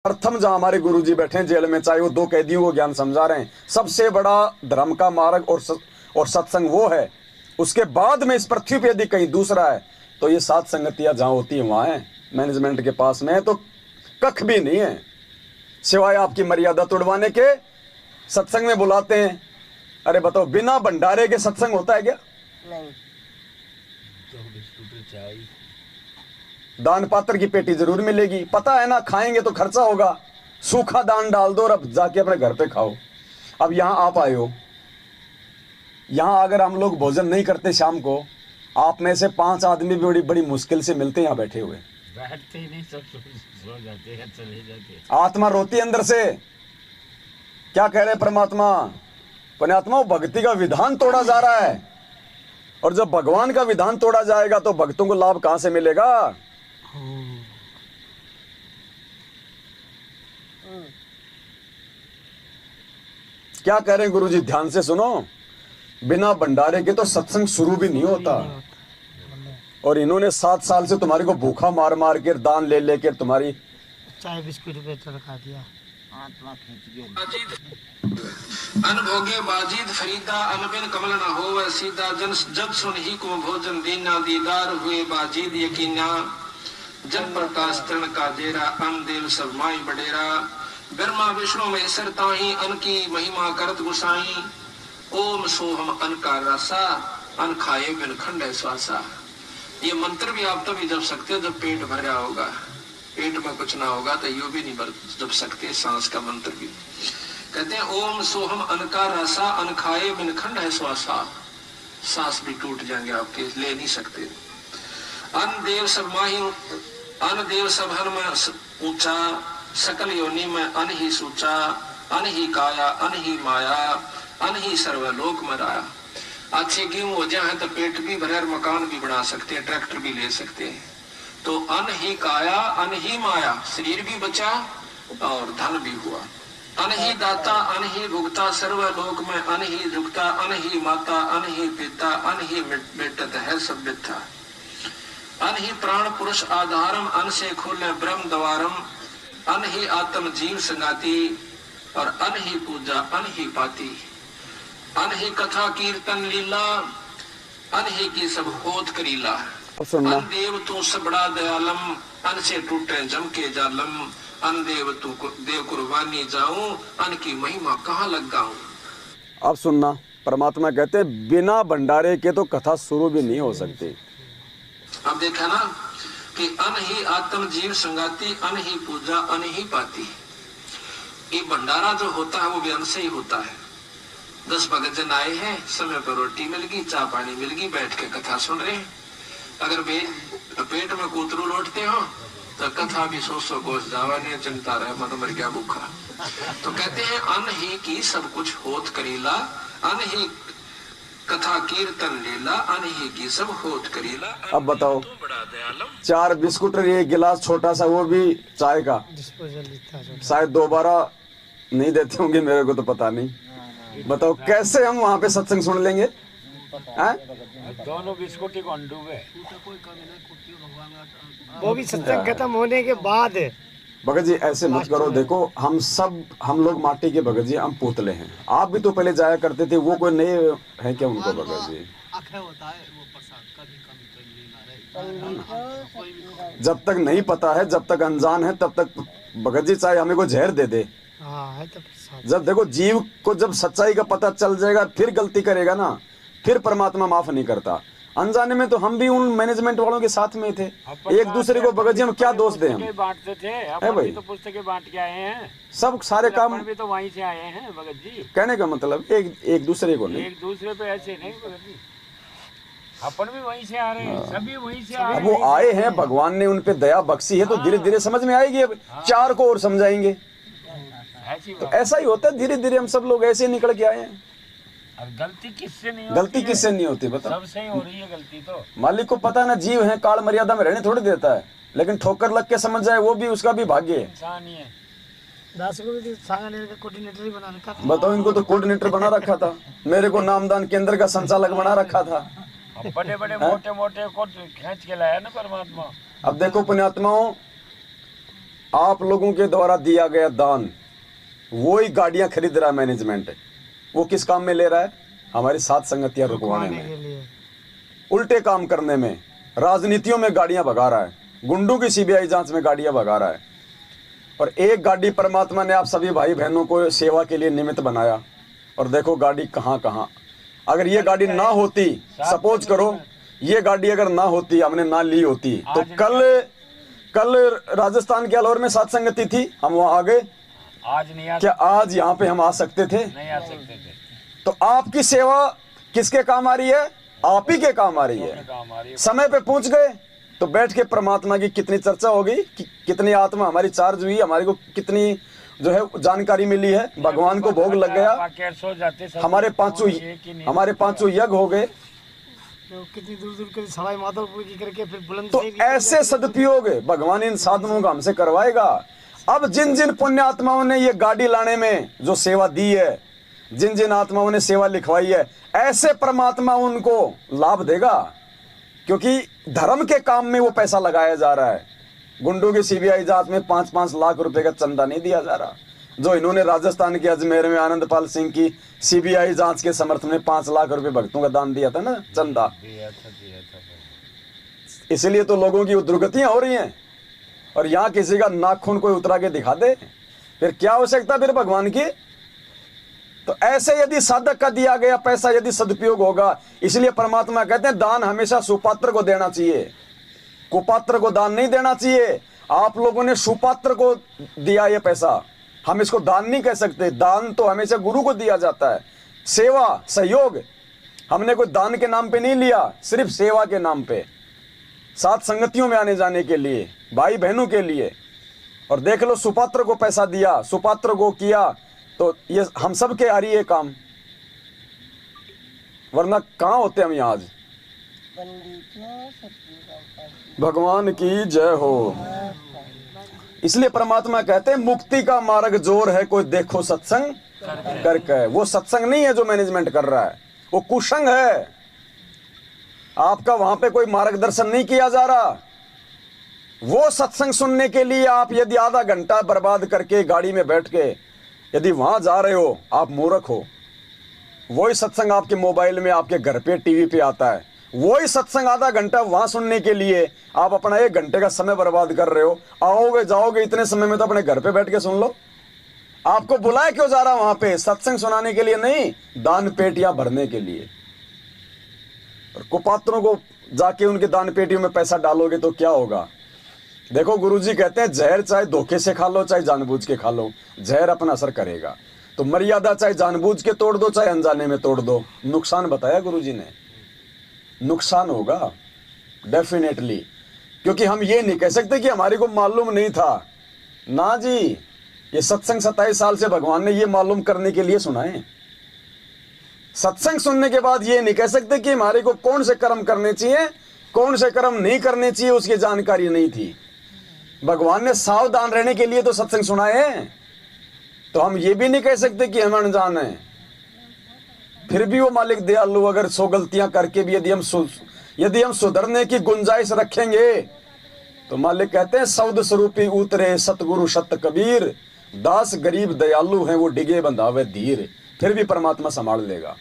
प्रथम जहां हमारे गुरुजी बैठे हैं जेल में, चाहे वो 2 कैदियों को ज्ञान समझा रहे हैं, सबसे बड़ा धर्म का मार्ग और सत्संग वो है। उसके बाद में इस पृथ्वी पे यदि कहीं दूसरा है तो ये 7 संगतियां जहां होती हैं वहां है, मैनेजमेंट के पास में है तो कख भी नहीं है, सिवाय आपकी मर्यादा तोड़वाने के। सत्संग में बुलाते हैं, अरे बताओ बिना भंडारे के सत्संग होता है क्या? नहीं। दान पात्र की पेटी जरूर मिलेगी, पता है ना, खाएंगे तो खर्चा होगा, सूखा दान डाल दो और अब जाके अपने घर पे खाओ। अब यहां आप आए हो, यहां अगर हम लोग भोजन नहीं करते शाम को, आप में से 5 आदमी भी बड़ी बड़ी मुश्किल से मिलते हैं यहां बैठे हुए, बैठते ही नहीं, सब सो जाते हैं, चले जाते हैं। आत्मा रोती है अंदर से। क्या कह रहे परमात्मा? परमात्मा भक्ति का विधान तोड़ा जा रहा है, और जब भगवान का विधान तोड़ा जाएगा तो भक्तों को लाभ कहां से मिलेगा? क्या कह रहे हैं गुरुजी? ध्यान से सुनो, बिना भंडारे के तो सत्संग शुरू भी नहीं होता। और इन्होंने 7 साल से तुम्हारे को भूखा मार मार के, दान ले लेकर तुम्हारी चाय बिस्कुट पे रखा दिया। आत्मा खींच गया। अनभोगे बाजीद फरीदा, अनबिन कमल न होवे सीधा, जन जब सुन ही को भोजन दीना, दीदार हुए बाजीद यकीना, जन प्रकाश तरण का जेरा, अन देव सब माई बडेरा, ब्रह्मा विष्णु महेश्वर ताही, अन की महिमा करत गुसाई, ओम सोहम अन का रसा, अन खाए बिन खंड श्वासा। ये मंत्र भी आप तभी जप सकते हो जब पेट भरा होगा, पेट में कुछ ना होगा तो यो भी नहीं जप सकते सांस का मंत्र भी। कहते हैं ओम सोहम अन का रसा, अन खाए बिन खंड है श्वासा, सांस भी टूट जाएंगे आपके, ले नहीं सकते। अन देव सब माही, अन देव सब हन में ऊंचा, सकल योनि में अन ही सूचा, अन ही काया अन ही माया, अन ही सर्वलोक में राया। अच्छे गेहूं हो जाए तो पेट भी भरे, मकान भी बना सकते हैं, ट्रैक्टर भी ले सकते हैं। तो अन ही काया अन ही माया, शरीर भी बचा और धन भी हुआ। अन ही दाता अन ही भुगता, सर्वलोक में अन ही झुकता, अन ही माता अन ही पिता, अन ही मिटत है सब मिथ्या। अन ही प्राण पुरुष आधारम, अन से खोले ब्रह्म द्वारम, अन ही आत्म जीव संगाती, और अन ही पूजा अन ही पाती। अन ही कथा कीर्तन लीला, अन ही की सब होत करीला। अन देव तू सबड़ा दयालम, अन से टूटे जम के जालम, अन देव तू देव कुर्बानी जाऊं, अन की महिमा कहाँ लग गाऊं। अब सुनना, परमात्मा कहते हैं बिना भंडारे के तो कथा शुरू भी नहीं हो सकती। अब देखा ना कि अन ही आत्म जीव संगाती, अन ही पूजा अन ही पाती। ये भंडारा जो होता है वो भी अन्न से ही होता है। 10 भगत जन आए हैं, समय पर रोटी मिल गई, चाय पानी मिल गई, बैठ के कथा सुन रहे हैं। अगर पेट में कूतरू लौटते हो तो कथा भी 100 कोस जावा नहीं, चिंता रहे मन मर गया भूखा। तो कहते हैं अन्न ही की सब कुछ होत करीला, अन्न ही कथा कीर्तन लीला, अन्न ही की सब होत करीला। अब बताओ, 4 बिस्कुट और 1 गिलास छोटा सा, वो भी चाय का, शायद दोबारा नहीं देते होंगे, मेरे को तो पता नहीं। बताओ कैसे हम वहां पे सत्संग सुन लेंगे? दोनों बिस्कुट ही कौन डूबे? वो भी सत्संग खत्म होने के बाद। भगत जी ऐसे मत करो, देखो हम लोग माटी के भगत जी, हम पुतले हैं। आप भी तो पहले जाया करते थे, वो कोई नए है क्या उनको भगत जी? जब तक नहीं पता है, जब तक अनजान है, तब तक भगत जी चाहे हमें को जहर दे दे। जब देखो जीव को जब सच्चाई का पता चल जाएगा फिर गलती करेगा ना, फिर परमात्मा माफ नहीं करता। अनजाने में तो हम भी उन मैनेजमेंट वालों के साथ में थे, एक दूसरे को भगत जी हम क्या दोष दें? हम बांटते थे, है भाई, तो पुस्तकें बांट के आए हैं, सब सारे काम भी तो वहीं से आए हैं भगत जी। कहने का मतलब एक दूसरे को नहीं, एक दूसरे पे ऐसे नहीं भगत जी, अपन भी वहीं से आ रहे हैं, सभी वहीं से आ रहे हैं। वो आए हैं, भगवान ने उन पे दया बख्शी है तो धीरे धीरे समझ में आएगी। अब 4 को और समझाएंगे, तो ऐसा ही होता है, धीरे धीरे हम सब लोग ऐसे निकल के आए हैं। अब गलती किससे नहीं होती? गलती किससे नहीं होती बता? सबसे ही हो रही है गलती तो। मालिक को पता है ना, जीव है, काल मर्यादा में रहने थोड़ी देता है, लेकिन ठोकर लग के समझ जाए वो भी उसका भी भाग्य है। इंसान ही है। दास को भी कोऑर्डिनेटर ही बना रखा था। बताओ, इनको तो कोऑर्डिनेटर बना रखा था, मेरे को नामदान केंद्र का संचालक बना रखा था। बड़े बड़े मोटे मोटे को खींच के लाया ना परमात्मा। अब देखो पुण्यात्माओं, आप लोगों के द्वारा दिया गया दान, वो ही गाड़ियां खरीद रहा है मैनेजमेंट, वो किस काम में ले रहा है? हमारी साथ संगतियां रुकवाने के में, लिए उल्टे काम करने में, राजनीतियों में गाड़ियां भगा रहा है, गुंडों की सीबीआई जांच में गाड़ियां भगा रहा है। और एक गाड़ी परमात्मा ने आप सभी भाई बहनों को सेवा के लिए निमित्त बनाया, और देखो गाड़ी कहाँ कहाँ। अगर ये गाड़ी ना होती, सपोज करो ये गाड़ी अगर ना होती, हमने ना ली होती, तो कल राजस्थान के अलवर में साथ संगति थी, हम वहां आ गए, आज नहीं आ क्या आज यहाँ पे हम आ सकते थे? नहीं आ सकते थे। तो आपकी सेवा किसके काम आ रही है? आप ही के काम आ रही है। काम आ रही है। समय पे पहुंच गए तो बैठ के परमात्मा की कितनी चर्चा होगी, कितनी आत्मा हमारी चार्ज हुई, हमारे को कितनी जो है जानकारी मिली है, भगवान को भोग लग गया, सो जाते सब हमारे पांचों यज्ञ हो गए। तो कितनी दूर दूर के सवाई माधोपुर की करके फिर बुलंद तो ऐसे सदुपयोग भगवान इन साधनों का हमसे करवाएगा। अब जिन जिन पुण्य आत्माओं ने ये गाड़ी लाने में जो सेवा दी है, जिन जिन आत्माओं ने सेवा लिखवाई है, ऐसे परमात्मा उनको लाभ देगा, क्योंकि धर्म के काम में वो पैसा लगाया जा रहा है। गुंडों की सीबीआई जांच में 5-5 लाख रुपए का चंदा नहीं दिया जा रहा, जो इन्होंने राजस्थान के अजमेर में आनंदपाल सिंह की सीबीआई जांच के समर्थन में 5 लाख रुपए भक्तों का दान दिया था ना, चंदा। इसलिए तो लोगों की दुर्गतियां हो रही हैं। और यहाँ किसी का नाखून कोई उतरा के दिखा दे, फिर क्या आवश्यकता फिर भगवान की? तो ऐसे यदि साधक का दिया गया पैसा यदि सदुपयोग होगा, इसलिए परमात्मा कहते हैं दान हमेशा सुपात्र को देना चाहिए, कुपात्र को दान नहीं देना चाहिए। आप लोगों ने सुपात्र को दिया ये पैसा, हम इसको दान नहीं कह सकते। दान तो हमेशा गुरु को दिया जाता है। सेवा सहयोग हमने कोई दान के नाम पे नहीं लिया, सिर्फ सेवा के नाम पे, साथ संगतियों में आने जाने के लिए, भाई बहनों के लिए। और देख लो सुपात्र को पैसा दिया, सुपात्र को किया, तो ये हम सब के आ रही है काम, वरना कहाँ होते हम यहाँ आज। भगवान की जय हो। इसलिए परमात्मा कहते हैं मुक्ति का मार्ग जोर है, कोई देखो सत्संग करके। वो सत्संग नहीं है जो मैनेजमेंट कर रहा है, वो कुसंग है। आपका वहां पे कोई मार्गदर्शन नहीं किया जा रहा। वो सत्संग सुनने के लिए आप यदि आधा घंटा बर्बाद करके गाड़ी में बैठ के यदि वहां जा रहे हो, आप मूर्ख हो। वही सत्संग आपके मोबाइल में, आपके घर पे, टीवी पे आता है। वही सत्संग आधा घंटा वहां सुनने के लिए आप अपना 1 घंटे का समय बर्बाद कर रहे हो। आओगे जाओगे इतने समय में तो अपने घर पे बैठ के सुन लो। आपको बुलाया क्यों जा रहा वहां पे? सत्संग सुनाने के लिए नहीं, दान पेटियां भरने के लिए। और कुपात्रों को जाके उनके दान पेटियों में पैसा डालोगे तो क्या होगा? देखो गुरुजी कहते हैं जहर चाहे धोखे से खा लो चाहे जानबूझ के खा लो, जहर अपना असर करेगा। तो मर्यादा चाहे जानबूझ के तोड़ दो चाहे अनजाने में तोड़ दो, नुकसान बताया गुरुजी ने, नुकसान होगा डेफिनेटली। क्योंकि हम ये नहीं कह सकते कि हमारे को मालूम नहीं था ना जी। ये सत्संग 27 साल से भगवान ने ये मालूम करने के लिए सुनाए। सत्संग सुनने के बाद ये नहीं कह सकते कि हमारे को कौन से कर्म करने चाहिए, कौन से कर्म नहीं करने चाहिए, उसकी जानकारी नहीं थी। भगवान ने सावधान रहने के लिए तो सत्संग सुनाए हैं। तो हम ये भी नहीं कह सकते कि हम अनजान हैं। फिर भी वो मालिक दयालु, अगर 100 गलतियां करके भी यदि हम सुधरने की गुंजाइश रखेंगे तो मालिक कहते हैं शब्द स्वरूपी उतरे सतगुरु सत कबीर, दास गरीब दयालु हैं वो डिगे बंधावे धीर। फिर भी परमात्मा संभाल लेगा।